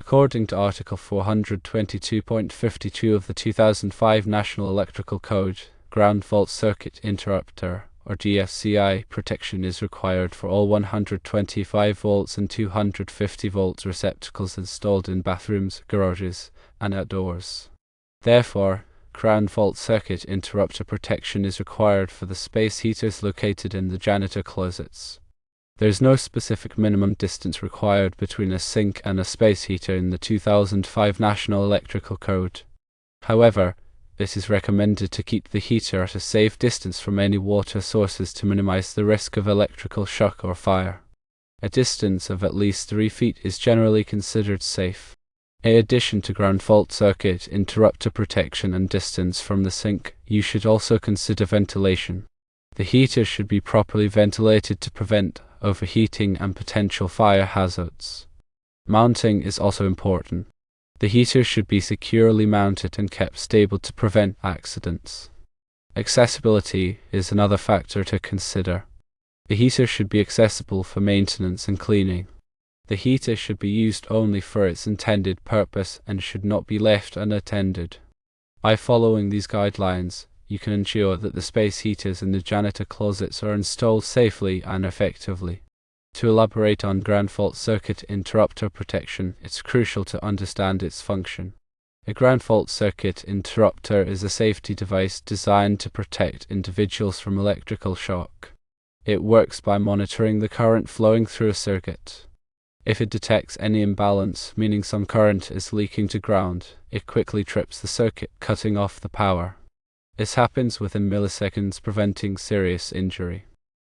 According to Article 422.52 of the 2005 National Electrical Code, ground fault circuit interrupter, or GFCI, protection is required for all 125 volts and 250 volts receptacles installed in bathrooms, garages, and outdoors. Therefore, ground fault circuit interrupter protection is required for the space heaters located in the janitor closets. There is no specific minimum distance required between a sink and a space heater in the 2005 National Electrical Code. However, it is recommended to keep the heater at a safe distance from any water sources to minimize the risk of electrical shock or fire. A distance of at least 3 feet is generally considered safe. In addition to ground fault circuit interrupter protection and distance from the sink, you should also consider ventilation. The heater should be properly ventilated to prevent overheating and potential fire hazards. Mounting is also important. The heater should be securely mounted and kept stable to prevent accidents. Accessibility is another factor to consider. The heater should be accessible for maintenance and cleaning. The heater should be used only for its intended purpose and should not be left unattended. By following these guidelines, you can ensure that the space heaters in the janitor closets are installed safely and effectively. To elaborate on ground fault circuit interrupter protection, it's crucial to understand its function. A ground fault circuit interrupter is a safety device designed to protect individuals from electrical shock. It works by monitoring the current flowing through a circuit. If it detects any imbalance, meaning some current is leaking to ground, it quickly trips the circuit, cutting off the power. This happens within milliseconds, preventing serious injury.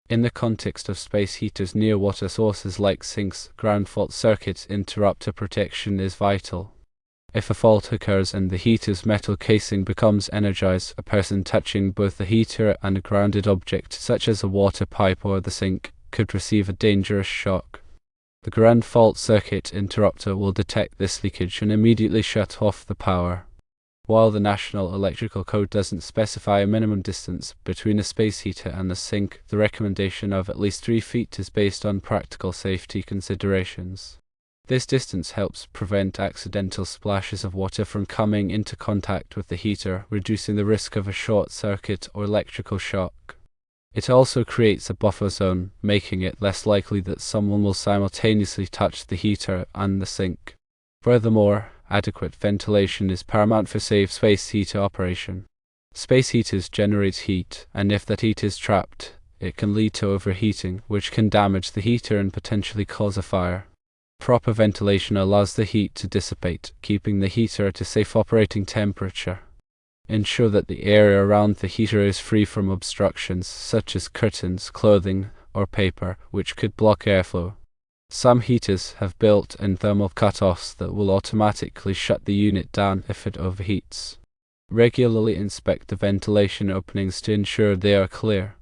In the context of space heaters near water sources like sinks, ground fault circuit interrupter protection is vital. If a fault occurs and the heater's metal casing becomes energized, a person touching both the heater and a grounded object, such as a water pipe or the sink, could receive a dangerous shock. The ground fault circuit interrupter will detect this leakage and immediately shut off the power. While the National Electrical Code doesn't specify a minimum distance between a space heater and the sink, the recommendation of at least 3 feet is based on practical safety considerations. This distance helps prevent accidental splashes of water from coming into contact with the heater, reducing the risk of a short circuit or electrical shock. It also creates a buffer zone, making it less likely that someone will simultaneously touch the heater and the sink. Furthermore, adequate ventilation is paramount for safe space heater operation. Space heaters generate heat, and if that heat is trapped, it can lead to overheating, which can damage the heater and potentially cause a fire. Proper ventilation allows the heat to dissipate, keeping the heater at a safe operating temperature. Ensure that the area around the heater is free from obstructions, such as curtains, clothing, or paper, which could block airflow. Some heaters have built-in thermal cutoffs that will automatically shut the unit down if it overheats. Regularly inspect the ventilation openings to ensure they are clear.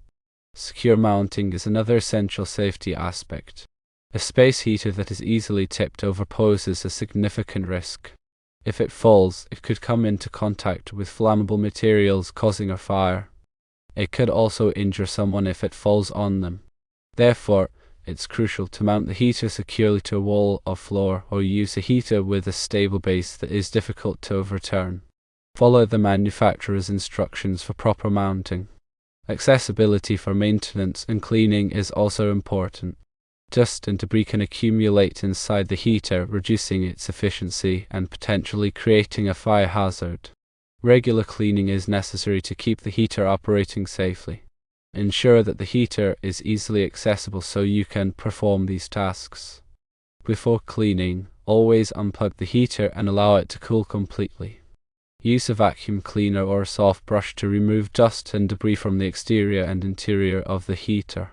Secure mounting is another essential safety aspect. A space heater that is easily tipped over poses a significant risk. If it falls, it could come into contact with flammable materials, causing a fire. It could also injure someone if it falls on them. Therefore, it's crucial to mount the heater securely to a wall or floor, or use a heater with a stable base that is difficult to overturn. Follow the manufacturer's instructions for proper mounting. Accessibility for maintenance and cleaning is also important. Dust and debris can accumulate inside the heater, reducing its efficiency and potentially creating a fire hazard. Regular cleaning is necessary to keep the heater operating safely. Ensure that the heater is easily accessible so you can perform these tasks. Before cleaning, always unplug the heater and allow it to cool completely. Use a vacuum cleaner or a soft brush to remove dust and debris from the exterior and interior of the heater.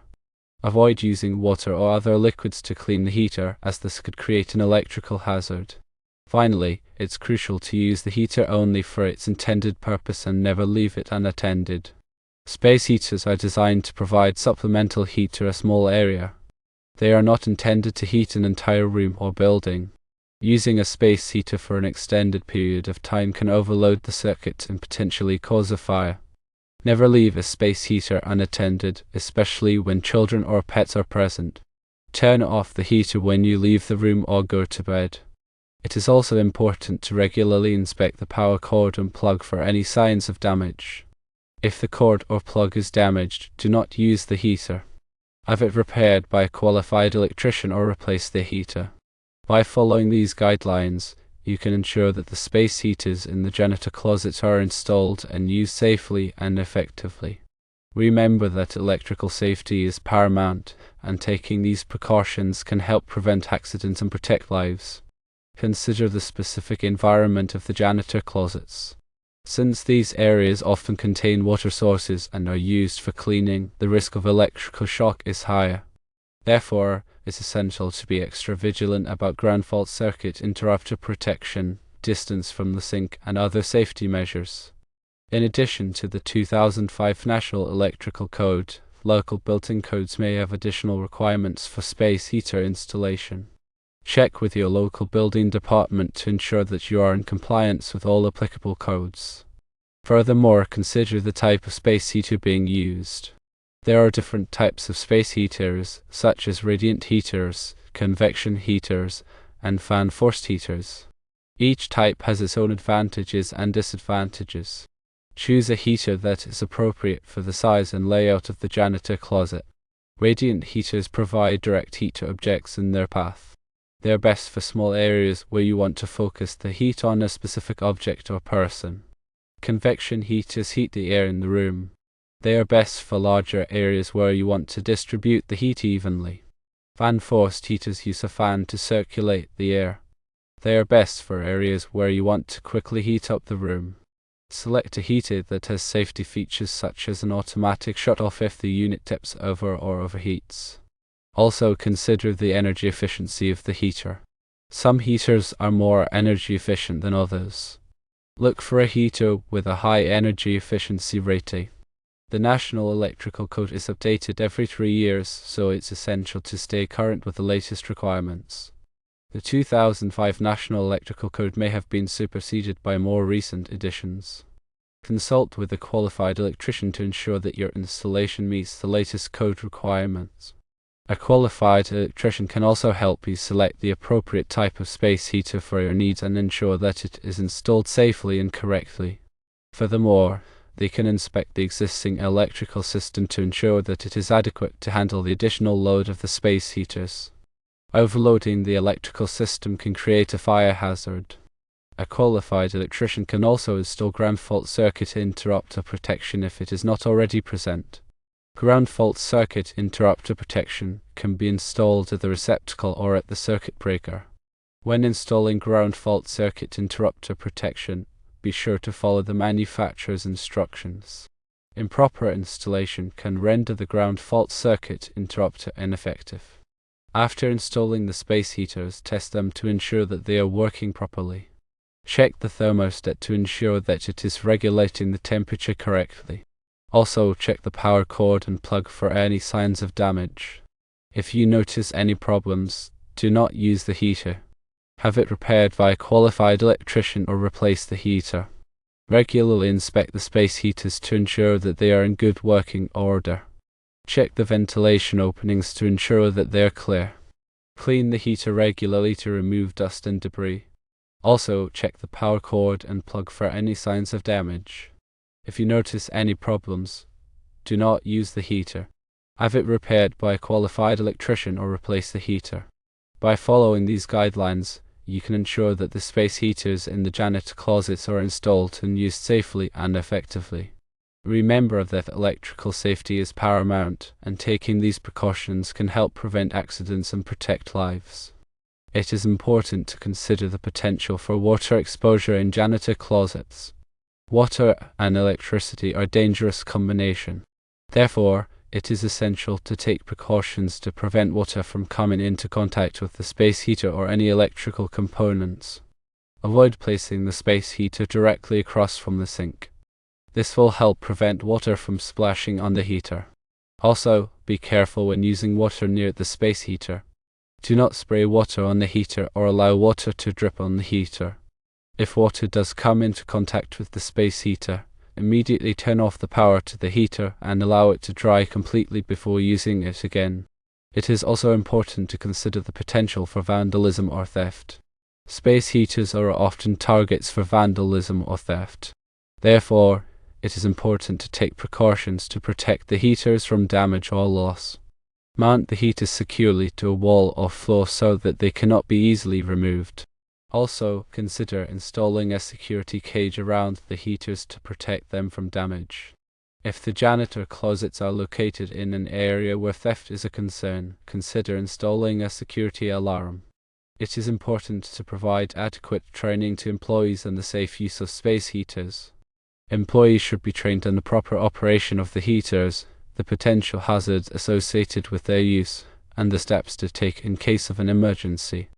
Avoid using water or other liquids to clean the heater, as this could create an electrical hazard. Finally, it's crucial to use the heater only for its intended purpose and never leave it unattended. Space heaters are designed to provide supplemental heat to a small area. They are not intended to heat an entire room or building. Using a space heater for an extended period of time can overload the circuit and potentially cause a fire. Never leave a space heater unattended, especially when children or pets are present. Turn off the heater when you leave the room or go to bed. It is also important to regularly inspect the power cord and plug for any signs of damage. If the cord or plug is damaged, do not use the heater. Have it repaired by a qualified electrician or replace the heater. By following these guidelines, you can ensure that the space heaters in the janitor closets are installed and used safely and effectively. Remember that electrical safety is paramount, and taking these precautions can help prevent accidents and protect lives. Consider the specific environment of the janitor closets. Since these areas often contain water sources and are used for cleaning, the risk of electrical shock is higher. Therefore, it's essential to be extra vigilant about ground fault circuit interrupter protection, distance from the sink, and other safety measures. In addition to the 2005 National Electrical Code, local built-in codes may have additional requirements for space heater installation. Check with your local building department to ensure that you are in compliance with all applicable codes. Furthermore, consider the type of space heater being used. There are different types of space heaters, such as radiant heaters, convection heaters, and fan-forced heaters. Each type has its own advantages and disadvantages. Choose a heater that is appropriate for the size and layout of the janitor closet. Radiant heaters provide direct heat to objects in their path. They are best for small areas where you want to focus the heat on a specific object or person. Convection heaters heat the air in the room. They are best for larger areas where you want to distribute the heat evenly. Fan-forced heaters use a fan to circulate the air. They are best for areas where you want to quickly heat up the room. Select a heater that has safety features such as an automatic shut-off if the unit tips over or overheats. Also consider the energy efficiency of the heater. Some heaters are more energy efficient than others. Look for a heater with a high energy efficiency rating. The National Electrical Code is updated every 3 years, so it's essential to stay current with the latest requirements. The 2005 National Electrical Code may have been superseded by more recent editions. Consult with a qualified electrician to ensure that your installation meets the latest code requirements. A qualified electrician can also help you select the appropriate type of space heater for your needs and ensure that it is installed safely and correctly. Furthermore, they can inspect the existing electrical system to ensure that it is adequate to handle the additional load of the space heaters. Overloading the electrical system can create a fire hazard. A qualified electrician can also install ground fault circuit interrupter protection if it is not already present. Ground fault circuit interrupter protection can be installed at the receptacle or at the circuit breaker. When installing ground fault circuit interrupter protection, be sure to follow the manufacturer's instructions. Improper installation can render the ground fault circuit interrupter ineffective. After installing the space heaters, test them to ensure that they are working properly. Check the thermostat to ensure that it is regulating the temperature correctly. Also, check the power cord and plug for any signs of damage. If you notice any problems, do not use the heater. Have it repaired by a qualified electrician or replace the heater. Regularly inspect the space heaters to ensure that they are in good working order. Check the ventilation openings to ensure that they are clear. Clean the heater regularly to remove dust and debris. Also, check the power cord and plug for any signs of damage. If you notice any problems, do not use the heater. Have it repaired by a qualified electrician or replace the heater. By following these guidelines, you can ensure that the space heaters in the janitor closets are installed and used safely and effectively. Remember that electrical safety is paramount, and taking these precautions can help prevent accidents and protect lives. It is important to consider the potential for water exposure in janitor closets. Water and electricity are a dangerous combination. Therefore, it is essential to take precautions to prevent water from coming into contact with the space heater or any electrical components. Avoid placing the space heater directly across from the sink. This will help prevent water from splashing on the heater. Also, be careful when using water near the space heater. Do not spray water on the heater or allow water to drip on the heater. If water does come into contact with the space heater, immediately turn off the power to the heater and allow it to dry completely before using it again. It is also important to consider the potential for vandalism or theft. Space heaters are often targets for vandalism or theft. Therefore, it is important to take precautions to protect the heaters from damage or loss. Mount the heaters securely to a wall or floor so that they cannot be easily removed. Also, consider installing a security cage around the heaters to protect them from damage. If the janitor closets are located in an area where theft is a concern, consider installing a security alarm. It is important to provide adequate training to employees on the safe use of space heaters. Employees should be trained on the proper operation of the heaters, the potential hazards associated with their use, and the steps to take in case of an emergency.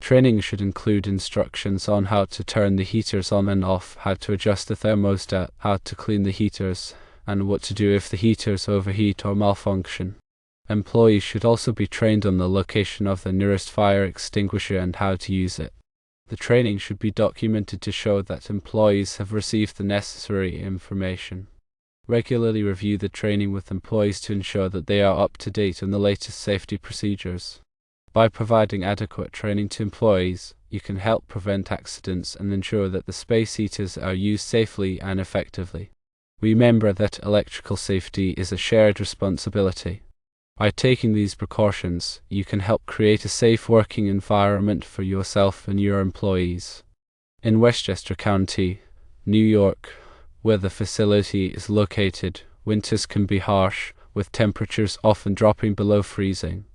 Training should include instructions on how to turn the heaters on and off, how to adjust the thermostat, how to clean the heaters, and what to do if the heaters overheat or malfunction. Employees should also be trained on the location of the nearest fire extinguisher and how to use it. The training should be documented to show that employees have received the necessary information. Regularly review the training with employees to ensure that they are up to date on the latest safety procedures. By providing adequate training to employees, you can help prevent accidents and ensure that the space heaters are used safely and effectively. Remember that electrical safety is a shared responsibility. By taking these precautions, you can help create a safe working environment for yourself and your employees. In Westchester County, New York, where the facility is located, winters can be harsh, with temperatures often dropping below freezing.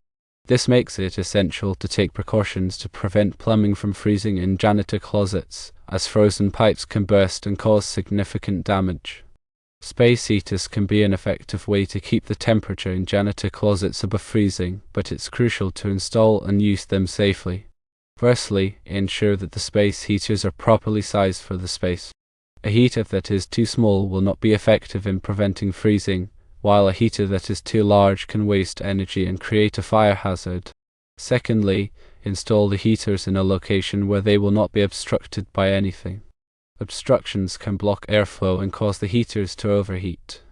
This makes it essential to take precautions to prevent plumbing from freezing in janitor closets, as frozen pipes can burst and cause significant damage. Space heaters can be an effective way to keep the temperature in janitor closets above freezing, but it's crucial to install and use them safely. Firstly, ensure that the space heaters are properly sized for the space. A heater that is too small will not be effective in preventing freezing, while a heater that is too large can waste energy and create a fire hazard. Secondly, install the heaters in a location where they will not be obstructed by anything. Obstructions can block airflow and cause the heaters to overheat.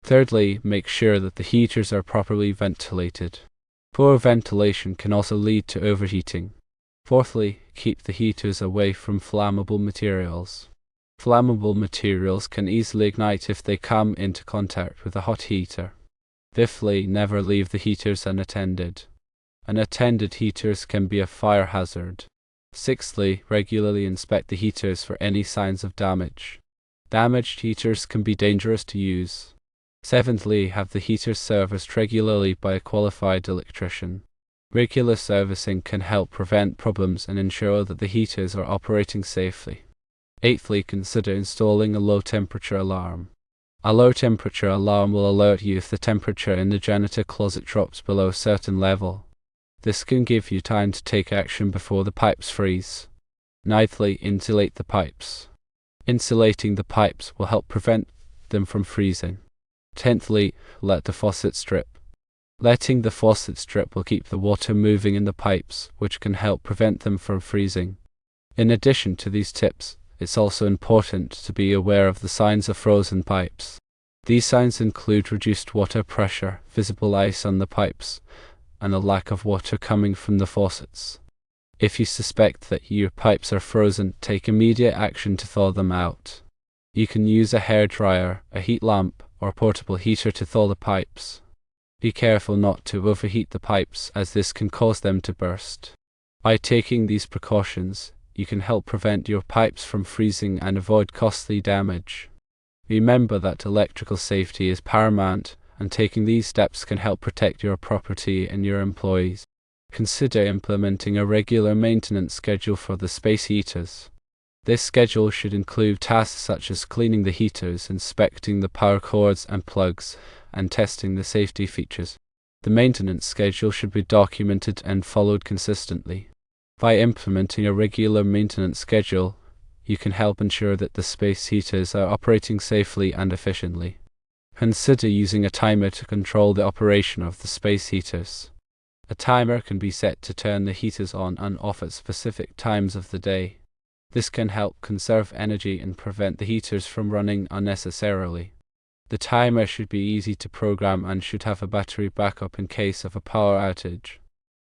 Thirdly, make sure that the heaters are properly ventilated. Poor ventilation can also lead to overheating. Fourthly, keep the heaters away from flammable materials. Flammable materials can easily ignite if they come into contact with a hot heater. Fifthly, never leave the heaters unattended. Unattended heaters can be a fire hazard. Sixthly, regularly inspect the heaters for any signs of damage. Damaged heaters can be dangerous to use. Seventhly, have the heaters serviced regularly by a qualified electrician. Regular servicing can help prevent problems and ensure that the heaters are operating safely. Eighthly, consider installing a low-temperature alarm. A low-temperature alarm will alert you if the temperature in the janitor closet drops below a certain level. This can give you time to take action before the pipes freeze. Ninthly, insulate the pipes. Insulating the pipes will help prevent them from freezing. Tenthly, let the faucet drip. Letting the faucet drip will keep the water moving in the pipes, which can help prevent them from freezing. In addition to these tips, it's also important to be aware of the signs of frozen pipes. These signs include reduced water pressure, visible ice on the pipes, and a lack of water coming from the faucets. If you suspect that your pipes are frozen, take immediate action to thaw them out. You can use a hairdryer, a heat lamp, or a portable heater to thaw the pipes. Be careful not to overheat the pipes, as this can cause them to burst. By taking these precautions, you can help prevent your pipes from freezing and avoid costly damage. Remember that electrical safety is paramount, and taking these steps can help protect your property and your employees. Consider implementing a regular maintenance schedule for the space heaters. This schedule should include tasks such as cleaning the heaters, inspecting the power cords and plugs, and testing the safety features. The maintenance schedule should be documented and followed consistently. By implementing a regular maintenance schedule, you can help ensure that the space heaters are operating safely and efficiently. Consider using a timer to control the operation of the space heaters. A timer can be set to turn the heaters on and off at specific times of the day. This can help conserve energy and prevent the heaters from running unnecessarily. The timer should be easy to program and should have a battery backup in case of a power outage.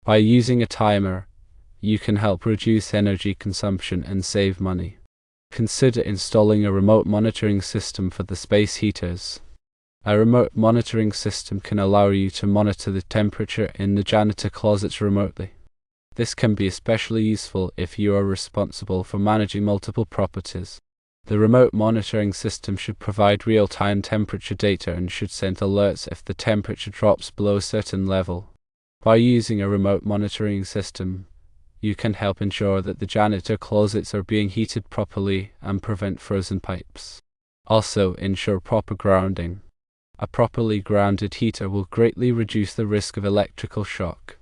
By using a timer, you can help reduce energy consumption and save money. Consider installing a remote monitoring system for the space heaters. A remote monitoring system can allow you to monitor the temperature in the janitor closets remotely. This can be especially useful if you are responsible for managing multiple properties. The remote monitoring system should provide real-time temperature data and should send alerts if the temperature drops below a certain level. By using a remote monitoring system, you can help ensure that the janitor closets are being heated properly and prevent frozen pipes. Also, ensure proper grounding. A properly grounded heater will greatly reduce the risk of electrical shock.